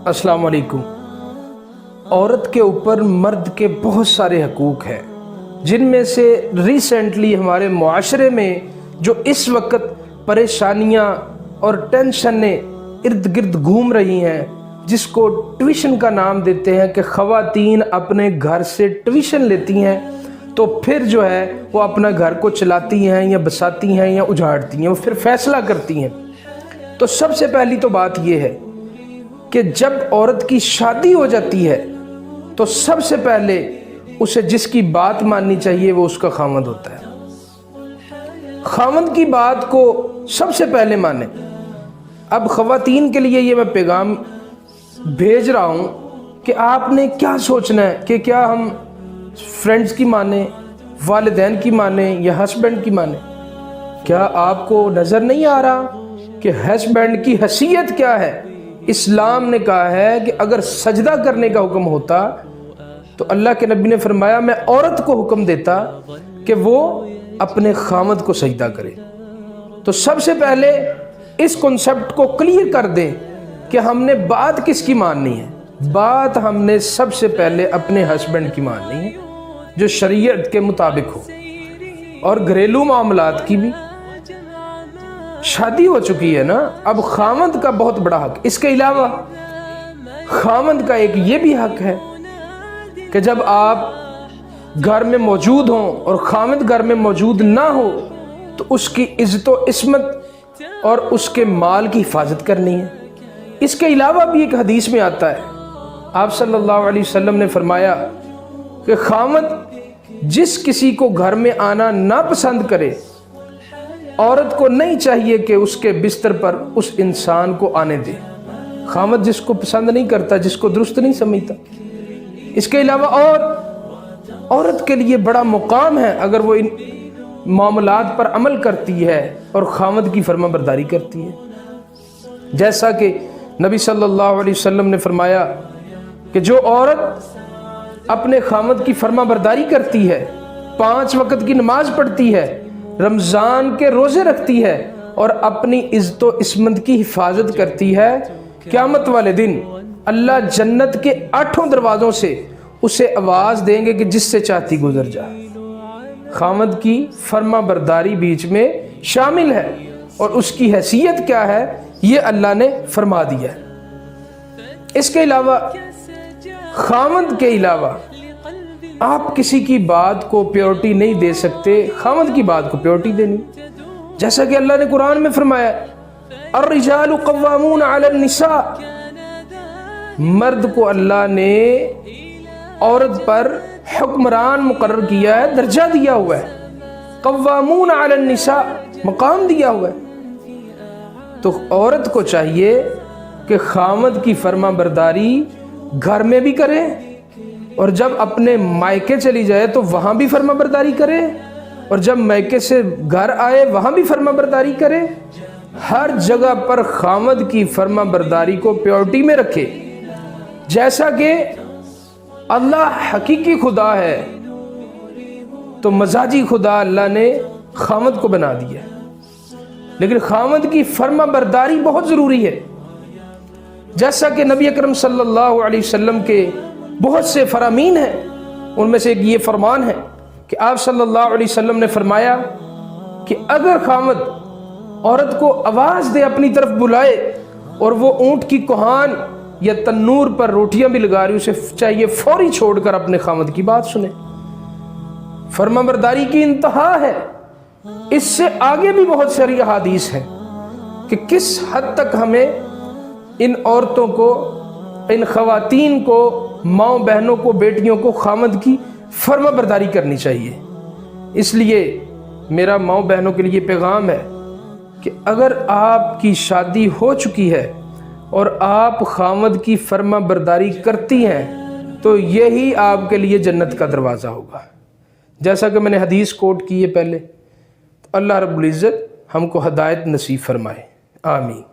अस्सलाम वालेकुम। औरत के ऊपर मर्द के बहुत सारे हकूक़ हैं, जिनमें से रिसेंटली हमारे मुआशरे में जो इस वक्त परेशानियां और टेंशनें इर्द गिर्द घूम रही हैं, जिसको ट्यूशन का नाम देते हैं कि ख़वातीन अपने घर से ट्यूशन लेती हैं तो फिर जो है वो अपना घर को चलाती हैं या बसाती हैं या उजाड़ती हैं, वो फिर फैसला करती हैं। तो सबसे पहली तो बात ये है कि जब औरत की शादी हो जाती है तो सबसे पहले उसे जिसकी बात माननी चाहिए वो उसका खामद होता है। खामद की बात को सबसे पहले माने। अब ख़वातीन के लिए ये मैं पैगाम भेज रहा हूँ कि आपने क्या सोचना है कि क्या हम फ्रेंड्स की माने, वालिदैन की माने या हस्बैंड की माने। क्या आपको नज़र नहीं आ रहा कि हस्बैंड की हैसियत क्या है? इस्लाम ने कहा है कि अगर सजदा करने का हुक्म होता तो अल्लाह के नबी ने फरमाया मैं औरत को हुक्म देता कि वो अपने खामद को सजदा करे। तो सबसे पहले इस कॉन्सेप्ट को क्लियर कर दें कि हमने बात किसकी माननी है। बात हमने सबसे पहले अपने हस्बैंड की माननी है जो शरीयत के मुताबिक हो, और घरेलू मामलात की भी। शादी हो चुकी है ना, अब खामद का बहुत बड़ा हक। इसके अलावा खामद का एक ये भी हक है कि जब आप घर में मौजूद हों और खामद घर में मौजूद ना हो तो उसकी इज्जत व इस्मत और उसके माल की हिफाजत करनी है। इसके अलावा भी एक हदीस में आता है, आप सल्लल्लाहु अलैहि वसल्लम ने फरमाया कि खामद जिस किसी को घर में आना ना पसंद करे, औरत को नहीं चाहिए कि उसके बिस्तर पर उस इंसान को आने दे। खामद जिसको पसंद नहीं करता, जिसको दुरुस्त नहीं समझता। इसके अलावा और औरत के लिए बड़ा मुकाम है अगर वो इन मामलात पर अमल करती है और खामद की फरमाबरदारी करती है। जैसा कि नबी सल्लल्लाहु अलैहि वसल्लम ने फरमाया कि जो औरत अपने खामद की फरमाबरदारी करती है, 5 वक्त की नमाज पढ़ती है, रमज़ान के रोज़े रखती है और अपनी इज़्ज़त व इस्मत की हिफाजत करती है, क़यामत वाले दिन अल्लाह जन्नत के 8 दरवाज़ों से उसे आवाज़ देंगे कि जिससे चाहती गुजर जा। खामद की फर्मा बरदारी बीच में शामिल है और उसकी हैसियत क्या है ये अल्लाह ने फरमा दिया है। इसके अलावा खामद के अलावा आप किसी की बात को प्योरिटी नहीं दे सकते, खामद की बात को प्योरिटी देनी। जैसा कि अल्लाह ने कुरान में फरमाया अर्रिजालु कव्वामून अलन निसा, मर्द को अल्लाह ने औरत पर हुक्मरान मुकर्रर किया है, दर्जा दिया हुआ है। कव्वामून अलन निसा मकाम दिया हुआ है। तो औरत को चाहिए कि खामद की फर्मा बरदारी घर में भी करे और जब अपने मायके चली जाए तो वहाँ भी फर्मा बरदारी करे, और जब मायके से घर आए वहाँ भी फर्मा बरदारी करे। हर जगह पर खामद की फर्मा बरदारी को प्योरिटी में रखे। जैसा कि अल्लाह हकीकी खुदा है तो मजाजी खुदा अल्लाह ने खामद को बना दिया, लेकिन खामद की फर्मा बरदारी बहुत ज़रूरी है। जैसा कि नबी अकरम सल्लल्लाहु अलैहि वसल्लम के बहुत से फरामीन हैं, उनमें से एक ये फरमान है कि आप सल्लल्लाहु अलैहि वसल्लम ने फरमाया कि अगर खामद औरत को आवाज़ दे, अपनी तरफ बुलाए, और वो ऊँट की कोहान या तन्नूर पर रोटियां भी लगा रही, उसे चाहिए फौरी छोड़कर अपने खामद की बात सुने। फरमाबरदारी की इंतहा है। इससे आगे भी बहुत सारी अहादीस हैं कि किस हद तक हमें इन औरतों को, इन ख़वातीन को, माँ बहनों को, बेटियों को खामद की फरमाबरदारी करनी चाहिए। इसलिए मेरा माँ बहनों के लिए पैगाम है कि अगर आपकी शादी हो चुकी है और आप खामद की फर्मा बरदारी करती हैं तो यही आपके लिए जन्नत का दरवाज़ा होगा। जैसा कि मैंने हदीस कोट की है पहले, तो अल्लाह रब्बुल इज़्ज़त हमको हदायत नसीब फरमाए। आमीन।